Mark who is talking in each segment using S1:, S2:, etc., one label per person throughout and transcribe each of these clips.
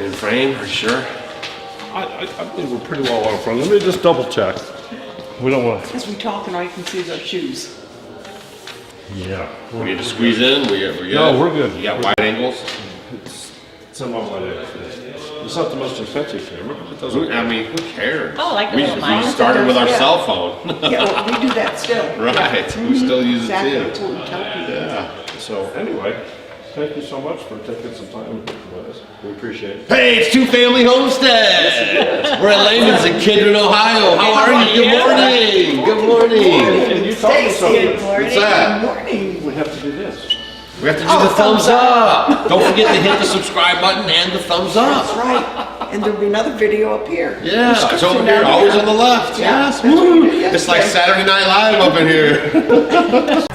S1: in frame, are you sure?
S2: I think we're pretty well out front. Let me just double check. We don't want to.
S3: As we talk and all you can see is our shoes.
S2: Yeah.
S1: We need to squeeze in. We're good.
S2: No, we're good.
S1: You got wide angles?
S2: It's a lot like it's not the most expensive camera. It doesn't.
S1: I mean, who cares?
S4: Oh, like the little
S1: we
S4: mic.
S1: started with our
S3: Yeah.
S1: cell phone.
S3: Yeah, well, we do that still.
S1: Right. We still use
S3: Exactly,
S1: it
S3: that's
S1: too.
S3: what we tell people.
S1: Yeah.
S2: So anyway, thank you so much for taking some time with us. We appreciate it.
S1: Hey, it's Two Family Homestead. We're at Lehman's in Kidron, Ohio. How are you? Good morning. Good morning.
S2: Can you tell me something?
S1: What's that?
S3: Good morning.
S2: We have to do this.
S1: We have to do the thumbs up. Don't forget to hit the subscribe button and the thumbs up.
S3: That's right. And there'll be another video up here.
S1: Yeah, it's over
S3: Description
S1: here,
S3: down
S1: always
S3: here.
S1: on the left.
S3: Yeah,
S1: Yes,
S3: that's what we
S1: woo.
S3: did
S1: It's like
S3: yesterday.
S1: Saturday Night Live up in here.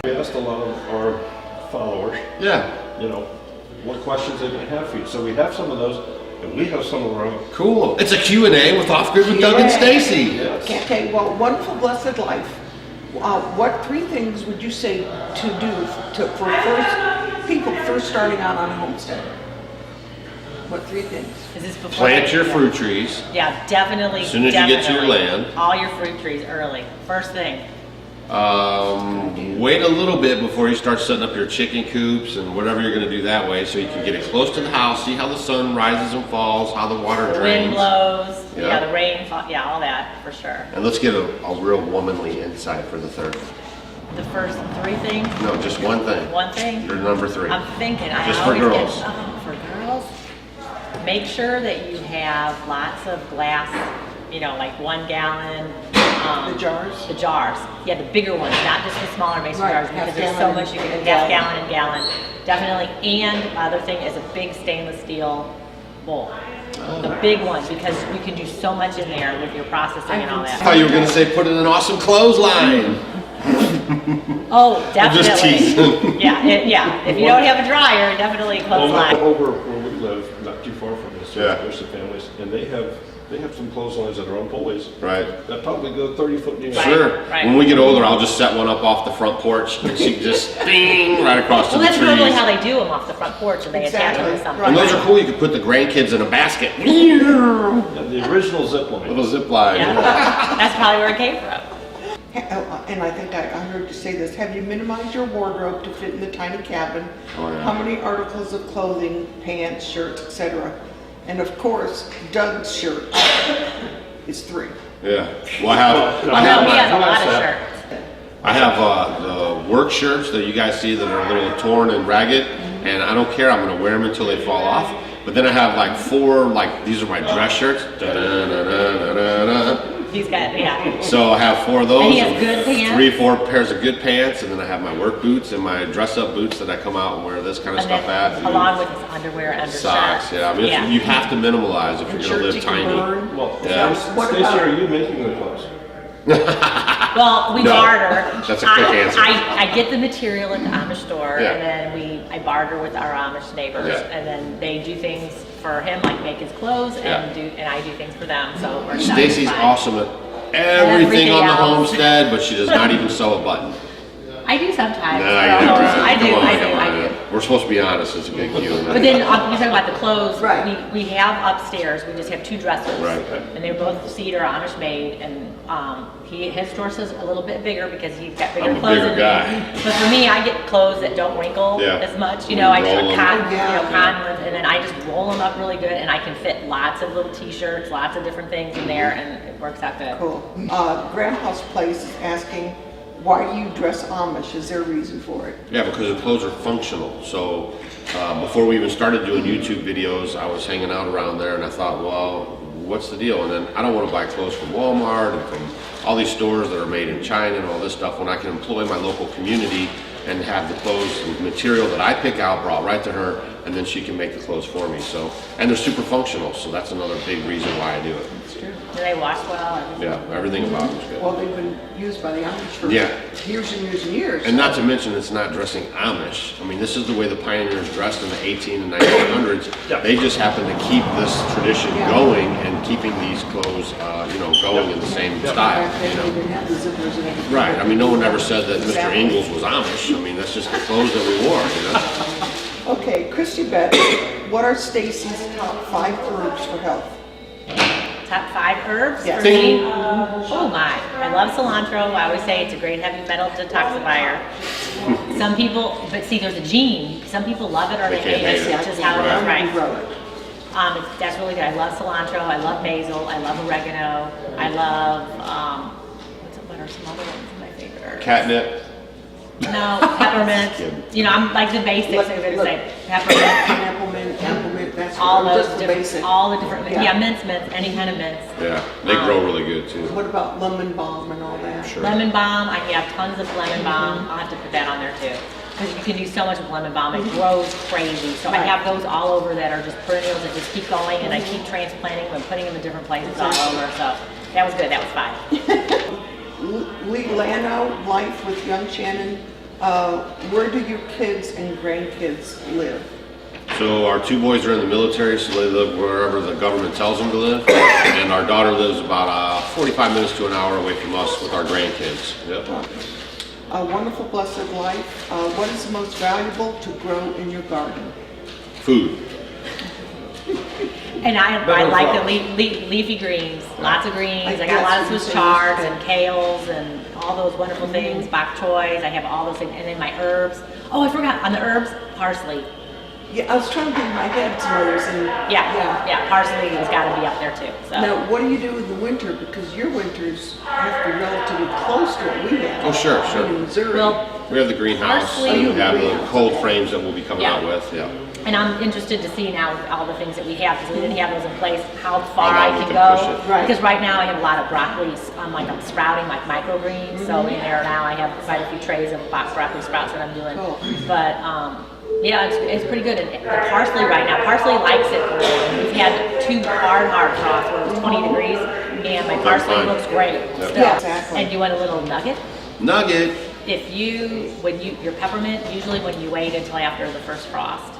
S2: We asked a lot of our followers,
S1: Yeah,
S2: you know, what questions they might have for you. So we have some of those, and we have some of our own.
S1: cool. It's a Q&A with Off Grid with Doug and
S3: Yeah.
S1: Stacy.
S2: Yes.
S3: Okay, well, wonderful, blessed life. What 3 things would you say to do for people first starting out on a homestead? What 3 things?
S4: Is this before?
S1: Plant your fruit trees.
S4: Yeah, definitely.
S1: As soon as you get to your land.
S4: All your fruit trees early. First thing.
S1: Wait a little bit before you start setting up your chicken coops and whatever you're going to do that way, so you can get it close to the house, see how the sun rises and falls, how the water
S4: The
S1: drains.
S4: wind blows.
S1: Yeah.
S4: Yeah, the rain. Yeah, all that for sure.
S1: And let's get a real womanly insight for the third.
S4: The first 3 things.
S1: No, just one thing.
S4: One thing.
S1: You're number 3.
S4: I'm thinking.
S1: Just
S4: I
S1: for
S4: always
S1: girls.
S4: Get, for girls. Make sure that you have lots of glass. You know, like 1 gallon.
S3: The jars?
S4: The jars. Yeah, the bigger ones, not just the smaller mason
S3: Right,
S4: jars,
S3: half
S4: because there's so
S3: gallon
S4: much you can,
S3: and
S4: half
S3: gallon.
S4: gallon and gallon, definitely. And the other thing is a big stainless steel bowl. The big one, because you can do so much in there with your processing and all
S1: I
S4: that.
S1: thought you were going to say put in an awesome clothesline.
S4: Oh,
S1: I'm just
S4: definitely.
S1: teasing.
S4: Yeah. If you don't have a dryer, definitely
S2: Well,
S4: clothesline.
S2: over where we live, not too far from this,
S1: Yeah.
S2: there's some families, and they have some clotheslines that are on pulleys.
S1: Right.
S2: That probably go 30 foot in the air.
S1: Sure.
S4: right.
S1: When we get older, I'll just set one up off the front porch, and she can just ding right across to
S4: Well,
S1: the
S4: that's
S1: trees.
S4: normally how they do them off the front porch, and they attach them to
S3: Exactly,
S4: something.
S1: And those are cool. You can put the grandkids in a basket.
S2: Yeah, the original zip line.
S1: Little zip line.
S4: Yeah. That's probably where it came from.
S3: And I think I heard you say this, have you minimized your wardrobe to fit in the tiny cabin?
S1: Oh, yeah.
S3: How many articles of clothing, pants, shirts, etc.? And of course, Doug's shirt is 3.
S1: Yeah. Well, I have
S4: He has a lot of
S2: that.
S4: shirts.
S1: I have the work shirts that you guys see that are a little torn and ragged, and I don't care. I'm gonna wear them until they fall off. But then I have like 4, like these are my dress shirts. Da-da-da-da-da-da.
S4: He's got, yeah.
S1: So I have 4 of those.
S4: And he has good pants?
S1: 3, 4 pairs of good pants, and then I have my work boots and my dress-up boots that I come out and wear this kind of
S4: And
S1: stuff
S4: then
S1: at.
S4: along with his underwear, undershirt.
S1: Socks. Yeah. I mean, you have to minimalize if you're gonna
S3: Shirts
S1: live
S3: you can
S1: tiny.
S3: burn.
S2: Well,
S1: Yeah.
S3: What
S2: Stacy,
S3: about-
S2: are you making the clothes?
S4: Well, we
S1: No,
S4: barter.
S1: that's a quick answer.
S4: I get the material at the Amish store,
S1: Yeah.
S4: and then I barter with our Amish neighbors,
S1: Yeah.
S4: and then they do things for him, like make his clothes,
S1: Yeah.
S4: and I do things for them. So it works out
S1: Stacy's
S4: fine.
S1: awesome at everything
S4: Everything
S1: on the
S4: else.
S1: homestead, but she does not even sew a button.
S4: I do sometimes.
S1: No, you never have.
S4: I do.
S1: Come on,
S4: I do.
S1: come
S4: I
S1: on.
S4: do.
S1: We're supposed to be honest. It's a big deal.
S4: But then you talk about the clothes.
S3: Right.
S4: We have upstairs. We just have 2 dressers.
S1: Right.
S4: And they're both cedar Amish made, and his store is a little bit bigger because he's got bigger
S1: I'm a
S4: clothes
S1: bigger
S4: than
S1: guy.
S4: me. But for me, I get clothes that don't wrinkle
S1: Yeah.
S4: as much. You
S1: We
S4: know, I
S1: roll
S4: took
S1: 'em.
S4: cotton,
S3: Yeah.
S4: cotton, and then I just roll them up really good, and I can fit lots of little T-shirts, lots of different things in there, and it works out good.
S3: Cool. Grandpa's Place is asking, why do you dress Amish? Is there a reason for it?
S1: Yeah, because the clothes are functional. So before we even started doing YouTube videos, I was hanging out around there, and I thought, well, what's the deal? And then I don't want to buy clothes from Walmart and from all these stores that are made in China and all this stuff when I can employ my local community and have the clothes and material that I pick out brought right to her, and then she can make the clothes for me. So, and they're super functional, so that's another big reason why I do it.
S3: too.
S4: Do they wash well?
S1: Yeah, everything about them is good.
S3: Well, they've been used by the Amish for
S1: Yeah.
S3: years and years and years.
S1: And not to mention, it's not dressing Amish. I mean, this is the way the pioneers dressed in the 18 and 1900s.
S2: Yeah.
S1: They just happen to keep this tradition
S3: Yeah.
S1: going and keeping these clothes, going in the same style.
S3: Back then, they didn't have the zippers and everything.
S1: Right. I mean, no one ever said that Mr.
S3: Exactly.
S1: Ingalls was Amish. I mean, that's just the clothes that we wore.
S3: Okay, Christy Beth, what are Stacy's top 5 herbs for health?
S4: Top 5 herbs
S3: Yes.
S4: for me? Oh my, I love cilantro. I always say it's a great heavy metal detoxifier. Some people, but see, there's a gene. Some people love it or
S1: They
S4: they
S1: can't
S4: hate it.
S1: hate it.
S4: It's just how it is, right?
S3: Grow it.
S4: That's really good. I love cilantro. I love basil. I love oregano. I love what are some other ones? My favorite herbs?
S1: Catnip.
S4: No, peppermint. I'm like the basics. I'm gonna say peppermint.
S3: Apple mint, that's
S4: All those
S3: just the
S4: different,
S3: basic.
S4: all the different.
S3: Yeah.
S4: Yeah, mints, any kind of mints.
S1: Yeah, they grow really good too.
S3: What about lemon balm and all that?
S1: Sure.
S4: Lemon balm. I have tons of lemon balm. I'll have to put that on there too. Because you can do so much with lemon balm. It grows crazy. So I have those all over that are just perennials that just keep going, and I keep transplanting them and putting them in different places all over. So that was good. That was 5.
S3: Lee Lano, Life with Young Shannon. Where do your kids and grandkids live?
S1: So our 2 boys are in the military, so they live wherever the government tells them to live. And our daughter lives about 45 minutes to an hour away from us with our grandkids. Yep.
S3: A Wonderful Blessed Life. What is most valuable to grow in your garden?
S1: Food.
S4: And I like the leafy greens, lots of greens. I got a lot of Swiss chards and kales and all those wonderful things, bok choys. I have all those things. And then my herbs. Oh, I forgot, on the herbs, parsley.
S3: Yeah, I was trying to think in my head some others. And
S4: Yeah, parsley has got to be up there too. So.
S3: Now, what do you do in the winter? Because your winters have to be relatively close to what we have.
S1: Oh, sure.
S3: In Missouri.
S4: Well,
S1: We have the greenhouse.
S4: Parsley.
S1: We have the cold frames that we'll be coming out with. Yeah.
S4: and I'm interested to see now with all the things that we have, because we didn't have those in place, how far
S1: How
S4: I
S1: long we
S4: can
S1: can push
S4: go.
S1: it.
S3: Right.
S4: Because right now I have a lot of broccoli, I'm sprouting like microgreens, so in there now I have quite a few trays of broccoli sprouts that I'm doing.
S3: Cool.
S4: But yeah, it's pretty good. And the parsley right now, parsley likes it. We've had 2 hard frosts where it was 20 degrees, and my parsley
S1: fine.
S4: looks great.
S1: Yep.
S4: still.
S3: Yeah, exactly.
S4: And you want a little nugget?
S1: Nugget.
S4: Your peppermint, usually when you wait until after the first frost,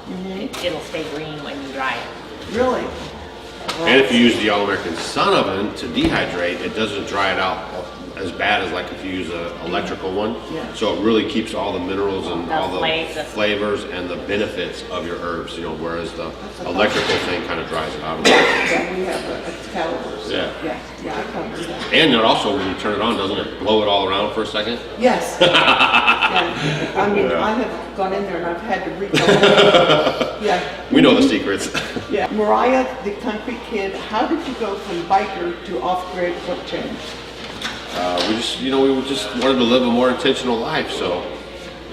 S4: it'll stay green when you dry it.
S3: Really?
S1: And if you use the All-American Sun Oven to dehydrate, it doesn't dry it out as bad as like if you use an electrical one.
S3: Yeah.
S1: So it really keeps all the minerals and
S4: The
S1: all the
S4: flavors.
S1: flavors and the benefits of your herbs, whereas the electrical thing kind of dries it out a bit.
S3: Yeah, we have Excalibur's.
S1: Yeah.
S3: Yeah, I can understand.
S1: And it also, when you turn it on, doesn't it blow it all around for a second?
S3: Yes. Yeah. I mean, I have gone in there and I've had to reach out. Yeah.
S1: We know the secrets.
S3: Yeah. Mariah, the Concrete Kid, how did you go from biker to off-grid? What changed?
S1: We just wanted to live a more intentional life. So,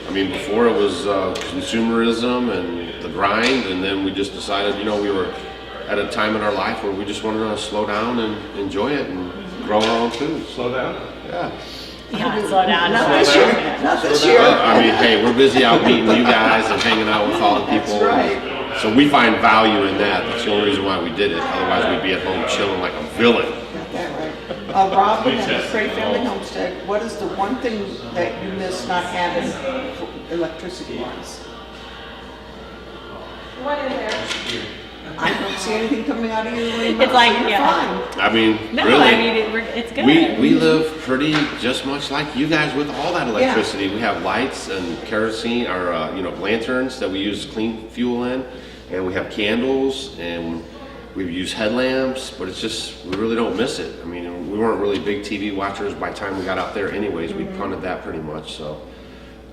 S1: I mean, before it was consumerism and the grind, and then we just decided, we were at a time in our life where we just wanted to slow down and enjoy it and grow our own food.
S2: Slow down.
S1: Yeah.
S4: Yeah, slow down.
S3: Not this year. Not this year.
S1: Well, I mean, hey, we're busy out meeting you guys and hanging out with all the people.
S3: That's right.
S1: So we find value in that. That's the only reason why we did it. Otherwise, we'd be at home chilling like a villain.
S3: Got that right. Robin and the Frey Family Homestead, what is the one thing that you miss not having electricity-wise? I don't see anything coming out of your mouth.
S4: It's like,
S3: so you're
S4: yeah.
S3: fine.
S1: I mean,
S4: No,
S1: really.
S4: I mean, it's good.
S1: We live pretty just much like you guys with all that electricity. We have lights and kerosene, or lanterns that we use clean fuel in, and we have candles, and we use headlamps. But it's just we really don't miss it. I mean, we weren't really big TV watchers by the time we got out there. Anyways, we punted that pretty much. So,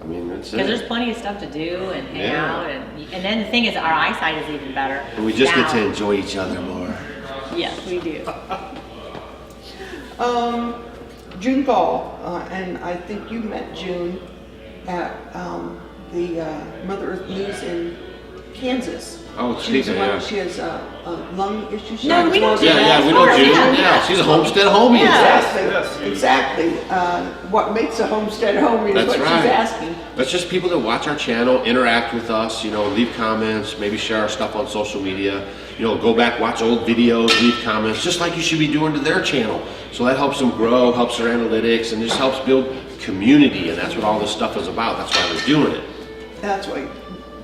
S1: I mean, it's
S4: Because there's plenty of stuff to do and hang
S1: Yeah.
S4: out, and then the thing is, our eyesight is even better.
S1: And we just get
S4: now.
S1: to enjoy each other more.
S4: Yes, we do.
S3: June Gall, and I think you met June at the Mother Earth News in Kansas.
S1: Oh,
S3: She's the
S1: Topeka,
S3: one,
S1: yeah.
S3: she has lung issues.
S4: No, we don't do
S1: Yeah,
S4: that.
S1: yeah, we know
S4: Of course,
S1: June.
S4: yeah.
S1: Yeah, she's a homestead homie.
S3: Exactly, exactly. What makes a homestead homie is
S1: That's
S3: what
S1: right.
S3: she's asking.
S1: That's just people that watch our channel, interact with us, you know, leave comments, maybe share our stuff on social media, you know, go back, watch old videos, leave comments, just like you should be doing to their channel. So that helps them grow, helps their analytics, and just helps build community, and that's what all this stuff is about. That's why we're doing it.
S3: That's why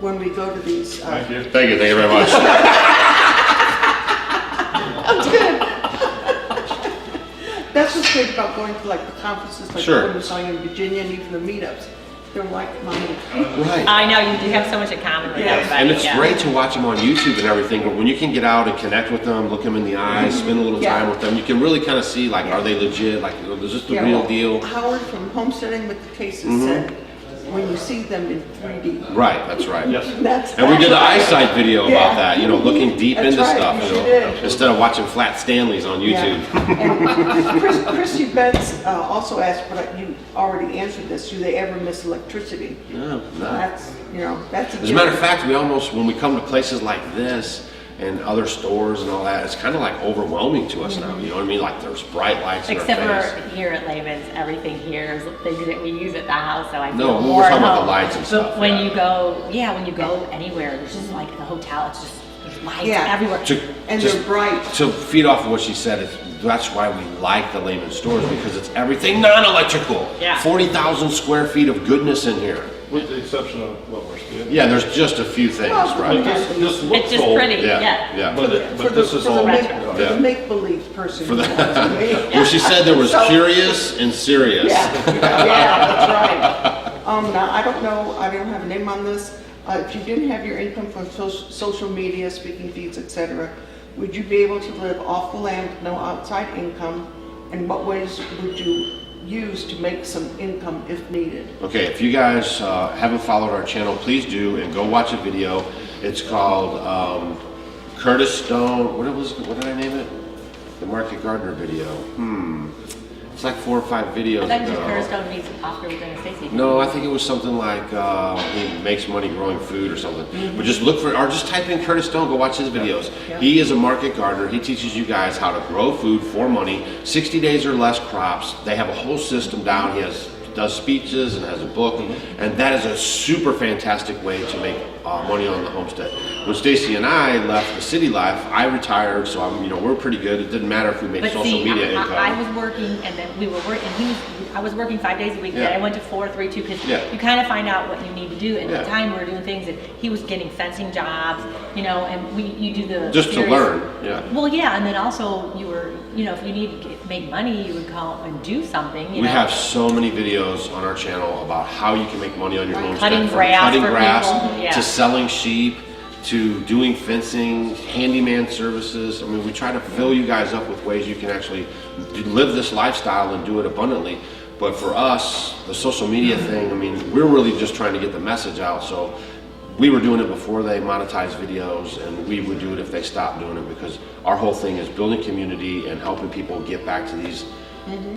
S3: when we go to these,
S2: Thank you.
S1: Thank you very much.
S3: that's good. That's what's great about going to like the conferences, like
S1: Sure.
S3: what we saw in Virginia, and even the meetups. They're like-minded people.
S1: Right.
S4: I know, you do have so much in common with
S3: Yes.
S4: everybody.
S1: And it's
S4: yeah.
S1: great to watch them on YouTube and everything, but when you can get out and connect with them, look them in the eyes, spend a little
S3: Yeah.
S1: time with them, you can really kind of see, like, are they legit? Like, is this the
S3: Yeah,
S1: real
S3: well,
S1: deal?
S3: Howard from Homesteading with the Cases said, when you see them in 3D.
S1: Right, that's right.
S2: Yes.
S1: And we did an
S3: that's right.
S1: eyesight video
S3: Yeah.
S1: about that, you know, looking deep
S3: That's
S1: into
S3: right,
S1: stuff,
S3: you
S1: you know,
S3: sure did.
S1: instead of watching flat Stanleys on YouTube.
S3: Yeah. And Christy Betts also asked, but you already answered this, do they ever miss electricity?
S1: No, no.
S3: That's, you know, that's a
S1: As a matter of fact, we almost, when we come to places like this and other stores and all that, it's kind of like overwhelming to us now, you know what I mean? Like there's bright lights in our
S4: Except
S1: face.
S4: for here at Lehman's, everything here is things that we use at the house, so I feel
S1: No, we're
S4: more at
S1: talking about
S4: home.
S1: the lights and
S4: But
S1: stuff,
S4: when
S1: yeah.
S4: you go, when you go anywhere, there's just like the hotel, it's just, there's lights
S3: Yeah.
S4: everywhere.
S3: And
S1: Just
S3: they're bright.
S1: To feed off of what she said, that's why we like the Lehman stores, because it's everything non-electrical.
S4: Yeah.
S1: 40,000 square feet of goodness in here.
S2: With the exception of what we're seeing.
S1: Yeah, there's just a few things,
S3: Well,
S1: right?
S2: This looks
S4: It's just
S2: old,
S4: pretty,
S1: Yeah,
S4: yeah.
S1: yeah.
S2: But this is all.
S3: For
S1: Yeah.
S3: the make-believe person.
S1: For the-
S3: who wants to make-
S1: Well, she said there was
S3: So-
S1: curious and serious.
S3: Yeah, yeah, that's right. Now, I don't know, I don't have a name on this. If you didn't have your income from social media, speaking fees, etc., would you be able to live off the land, no outside income? And what ways would you use to make some income if needed?
S1: Okay, if you guys haven't followed our channel, please do and go watch a video. It's called Curtis Stone. What did I name it? The Market Gardener video. It's like 4 or 5 videos
S4: I thought you
S1: ago.
S4: Curtis Stone needs Oscar with Doug and Stacy.
S1: No, I think it was something like he makes money growing food or something. But just look for, or just type in Curtis Stone, go watch his videos.
S3: Yeah.
S1: He is a market gardener. He teaches you guys how to grow food for money, 60 days or less crops. They have a whole system down. He does speeches and has a book, and that is a super fantastic way to make money on the homestead. When Stacy and I left the city life, I retired, so we're pretty good. It didn't matter if we made
S4: But
S1: social
S4: see,
S1: media income.
S4: I was working, and then we were working. I was working 5 days a week.
S1: Yeah.
S4: Then I went to 4, 3, 2 because
S1: Yeah.
S4: you kind of find out what you need to do. And
S1: Yeah.
S4: at the time, we were doing things that he was getting fencing jobs, and you do the
S1: Just to
S4: series-
S1: learn, yeah.
S4: Well, yeah, and then also you were, if you need to make money, you would call and do something.
S1: We have so many videos on our channel about how you can make money on your homestead.
S4: Cutting
S1: from
S4: grass
S1: cutting
S4: for
S1: grass
S4: people, yeah.
S1: to selling sheep to doing fencing, handyman services. We try to fill you guys up with ways you can actually live this lifestyle and do it abundantly. But for us, the social media thing, we're really just trying to get the message out. So we were doing it before they monetized videos, and we would do it if they stopped doing it, because our whole thing is building community and helping people get back to these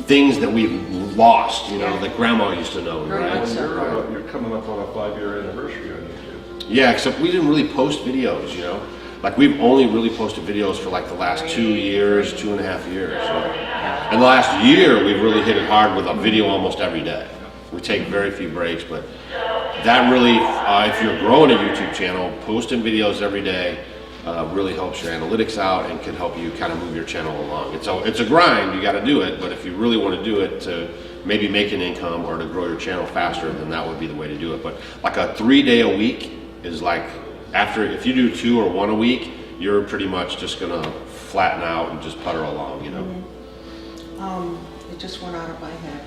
S1: things that we've lost, that grandma used to know,
S3: Very
S1: right?
S3: much so.
S2: You're coming up on a 5-year anniversary on YouTube.
S1: Yeah, except we didn't really post videos, Like we've only really posted videos for like the last 2 years, 2.5 years. So. And the last year, we've really hit it hard with a video almost every day. We take very few breaks, but that really, if you're growing a YouTube channel, posting videos every day really helps your analytics out and can help you kind of move your channel along. It's a grind, you got to do it, but if you really want to do it to maybe make an income or to grow your channel faster, then that would be the way to do it. But like a 3-day a week is like, if you do 2 or 1 a week, you're pretty much just gonna flatten out and just putter along,
S3: It just went out of my head.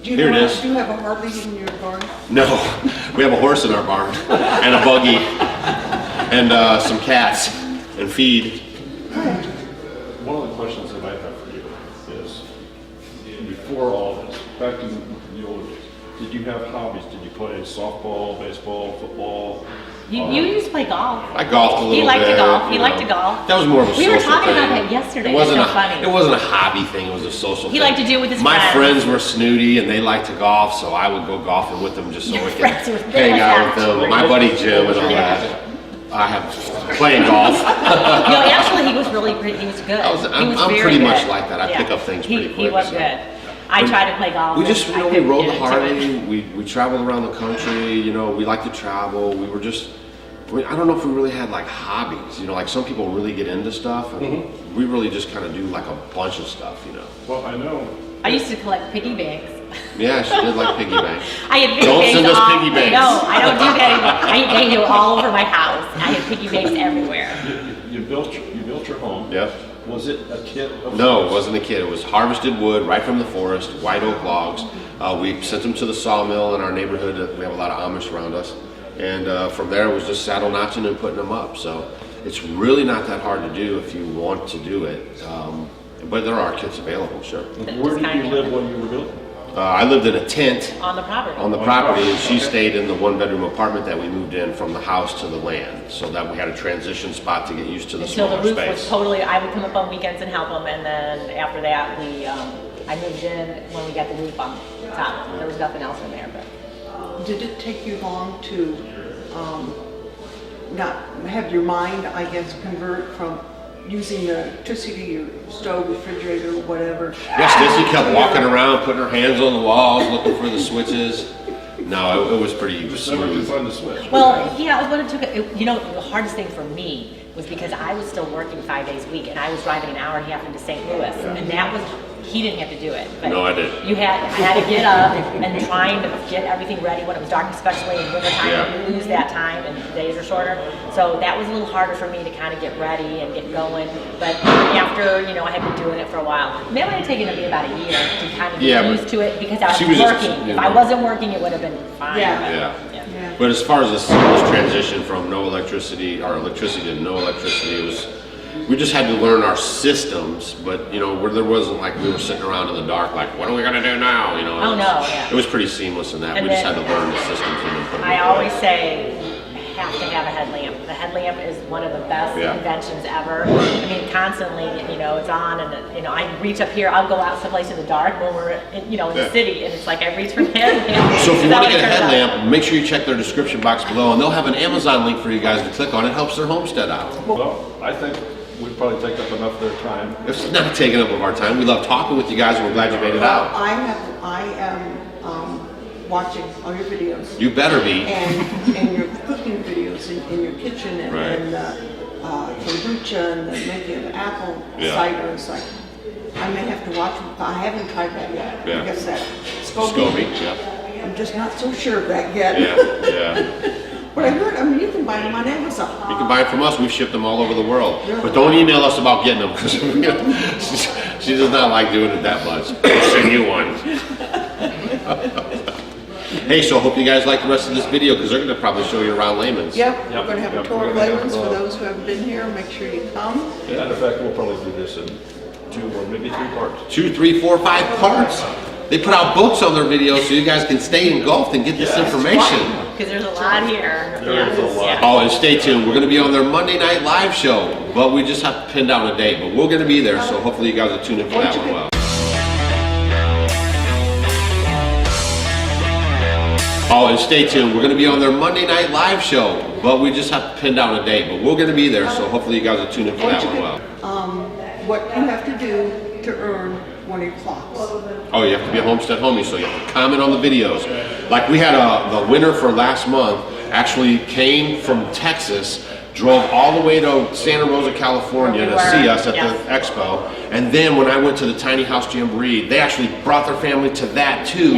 S3: Do
S1: Here it is.
S3: Do you have a Harley in your barn?
S1: No, we have a horse in our barn and a buggy and some cats and feed.
S2: One of the questions that I have for you is, before all this, back in the old days, did you have hobbies? Did you play softball, baseball, football?
S4: You used to play golf.
S1: I golfed a little bit.
S4: He liked to golf. He
S1: you
S4: liked
S1: know.
S4: to golf.
S1: That was more of a social
S4: We
S1: thing.
S4: were talking about that yesterday.
S1: It wasn't
S4: It's so
S1: a,
S4: funny.
S1: It wasn't a hobby thing. It was a social
S4: He
S1: thing.
S4: liked to do it with his
S1: My
S4: friends.
S1: friends were snooty and they liked to golf, so I would go golfing with them just so
S4: Your
S1: we
S4: friends
S1: could
S4: were
S1: hang out with
S4: friends.
S1: them. My buddy Jim and all that. I have playing golf.
S4: No, actually, he was really great. He was good.
S1: I'm pretty much like that. I pick up things pretty quick.
S4: He was
S1: so.
S4: good. I tried to play golf.
S1: We just,
S4: and I
S1: we
S4: couldn't
S1: rode
S4: get
S1: the
S4: into it.
S1: Harley. We traveled around the country. We like to travel. We were just. I don't know if we really had like hobbies. Like some people really get into stuff, and we really just kind of do like a bunch of stuff.
S2: Well, I know.
S4: I used to collect piggy banks.
S1: Yeah, she did like piggy banks.
S4: I had piggy
S1: Don't
S4: banks
S1: send us
S4: all,
S1: piggy banks.
S4: No, I don't do that anymore. They go all over my house. I had piggy banks everywhere.
S2: You built your home.
S1: Yep.
S2: Was it a kit?
S1: No, it wasn't a kit. It was harvested wood right from the forest, white oak logs. We sent them to the sawmill in our neighborhood. We have a lot of Amish around us. And from there, it was just saddle notching and putting them up. So it's really not that hard to do if you want to do it. But there are kits available, sure.
S2: Where did you live when you were building?
S1: I lived in a tent
S4: On the property.
S1: on the property, and she stayed in the one-bedroom apartment that we moved in from the house to the land, so that we had a transition spot to get used to the
S4: Until the
S1: smaller
S4: roof was
S1: space.
S4: totally, I would come up on weekends and help them, and then after that, I moved in when we got the roof on top. There was nothing else in there, but.
S3: Did it take you long to not have your mind, I guess, convert from using the electricity, your stove, refrigerator, whatever?
S1: Yeah, Stacy kept walking around, putting her hands on the walls, looking for the switches. No, it was pretty
S2: Just never could
S1: smooth.
S2: find the switch.
S4: Well, yeah, what it took, the hardest thing for me was because I was still working 5 days a week, and I was driving an hour and a half into St. Louis, and that was, he didn't have to do it. But
S1: No, I didn't.
S4: I had to get up and trying to get everything ready when it was dark, especially in winter time,
S1: Yeah.
S4: you lose that time and the days are shorter. So that was a little harder for me to kind of get ready and get going. But after, I had been doing it for a while, it might have taken me about a year to kind of
S1: Yeah,
S4: get
S1: but
S4: used to it because I
S1: she
S4: was
S1: was just,
S4: working. If I wasn't working, it would have been fine.
S3: Yeah.
S4: but,
S1: Yeah.
S3: Yeah.
S1: But as far as the seamless transition from no electricity, or electricity to no electricity, we just had to learn our systems, but where there wasn't like we were sitting around in the dark like, what are we gonna do now?
S4: Oh, no, yeah.
S1: It was pretty seamless in that.
S4: And
S1: We just had
S4: then-
S1: to learn the systems and then put them
S4: I
S1: in
S4: always
S1: place.
S4: say, you have to have a headlamp. The headlamp is one of the best
S1: Yeah.
S4: inventions ever. I mean, constantly, it's on, and I reach up here, I'll go out someplace in the dark when we're, in
S1: Yeah.
S4: the city, and it's like I reach for the headlamp.
S1: So if you
S4: Is that
S1: want to
S4: what
S1: get a
S4: it turns out?
S1: headlamp, make sure you check their description box below, and they'll have an Amazon link for you guys to click on. It helps their homestead out.
S2: Well, I think we've probably taken up enough of their time.
S1: It's not taking up of our time. We love talking with you guys, and we're glad you made it out.
S3: I am watching all your videos
S1: You better be.
S3: and your cooking videos in your kitchen and,
S1: Right.
S3: and kombucha and the making of apple
S1: Yeah.
S3: cider. It's like, I may have to watch them. I haven't tried that yet.
S1: Yeah.
S3: I guess that
S1: Scobie, yeah.
S3: I'm just not so sure of that yet.
S1: Yeah.
S3: But I heard, you can buy them on Amazon.
S1: You can buy it from us. We've shipped them all over the world.
S3: Really?
S1: But don't email us about getting them, because she does not like doing it that much. We'll send you one. Hey, so I hope you guys like the rest of this video, because they're going to probably show you around Lehman's.
S3: Yep,
S2: Yep,
S3: we're gonna have a
S2: yep,
S3: tour
S2: we're
S3: of
S2: gonna have,
S3: Lehman's for those who haven't been here. Make sure you come.
S2: Matter of fact, we'll probably do this in 2 or maybe 3 parts.
S1: 2, 3, 4, 5 parts. They put out books on their videos so you guys can stay engulfed and get this information.
S4: Because there's a lot here.
S2: There is a lot.
S4: Yeah.
S1: Oh, and stay tuned. We're going to be on their Monday night live show, but we just have to pin down a date. But we're going to be there, so hopefully you guys will tune in for that one. Well. Oh, and stay tuned. We're going to be on their Monday night live show, but we just have to pin down a date. But we're going to be there, so hopefully you guys will tune in for that one. Well.
S3: What you have to do to earn one of your clocks.
S1: Oh, you have to be a Homestead homie, so you have to comment on the videos. Like we had the winner for last month actually came from Texas, drove all the way to Santa Rosa, California to see us at the expo. And then when I went to the Tiny House Jamboree, they actually brought their family to that too.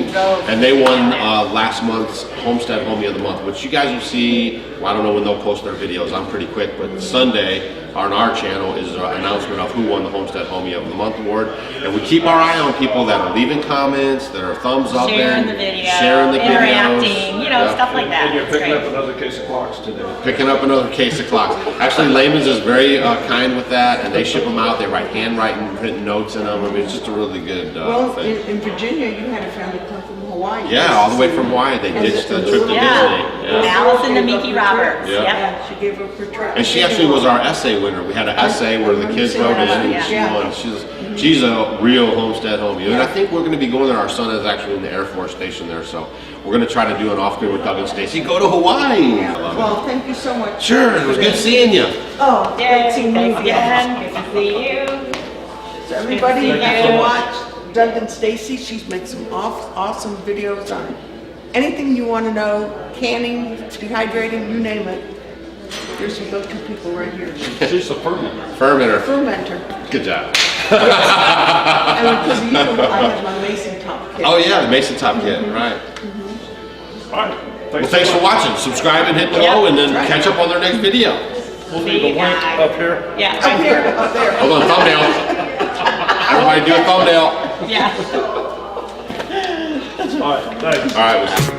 S1: And they won last month's Homestead Homie of the Month, which you guys will see. Well, I don't know when they'll post their videos. I'm pretty quick, but Sunday on our channel is an announcement of who won the Homestead Homie of the Month award. And we keep our eye on people that are leaving comments, that are thumbs up
S4: Sharing
S1: there,
S4: the video,
S1: sharing the
S4: interacting,
S1: videos.
S4: stuff like that.
S2: And you're
S4: It's
S2: picking
S4: great.
S2: up another case of clocks today.
S1: Picking up another case of clocks. Actually, Lehman's is very kind with that, and they ship them out. They write handwriting, written notes in them. I mean, it's just a really good
S3: Well,
S1: thing.
S3: in Virginia, you had a family come from Hawaii.
S1: Yeah, all the way from Hawaii. They ditched the trip to
S4: Yeah.
S1: Disney.
S4: Allison the Mickey Roberts.
S1: Yeah.
S4: Yep.
S3: Yeah, she gave her portrait.
S1: And she actually was our essay winner. We had an essay where the kids wrote in and she
S3: Yeah.
S1: won. She's a real Homestead homie. And I think we're going to be going there. Our son is actually in the Air Force station there. So we're going to try to do an off-grid with Doug and Stacy. Go to Hawaii. I love it.
S3: Well, thank you so much.
S1: Sure, it was good seeing you.
S3: Oh,
S4: Yay,
S3: great seeing you
S4: thanks
S3: again.
S4: again. Good to see you.
S3: So everybody
S4: Good to see
S3: have to
S4: you.
S3: watch Doug and Stacy. She's made some awesome videos on anything you want to know, canning, dehydrating, you name it. There's some go-to people right here.
S2: She's a fermenter.
S1: Fermenter.
S3: Fermenter.
S1: Good job.
S3: And because of you, I have my mason top kit.
S1: Oh yeah, the Mason Top Kit, right.
S2: All right.
S1: Well, thanks for watching. Subscribe and hit below and then catch up on their next video.
S2: We'll leave a link up here.
S4: Yeah.
S3: Up here, up there.
S1: Hold on, thumbnail. Everybody do a thumbnail.
S4: Yeah.
S2: All right, thanks.
S1: All right.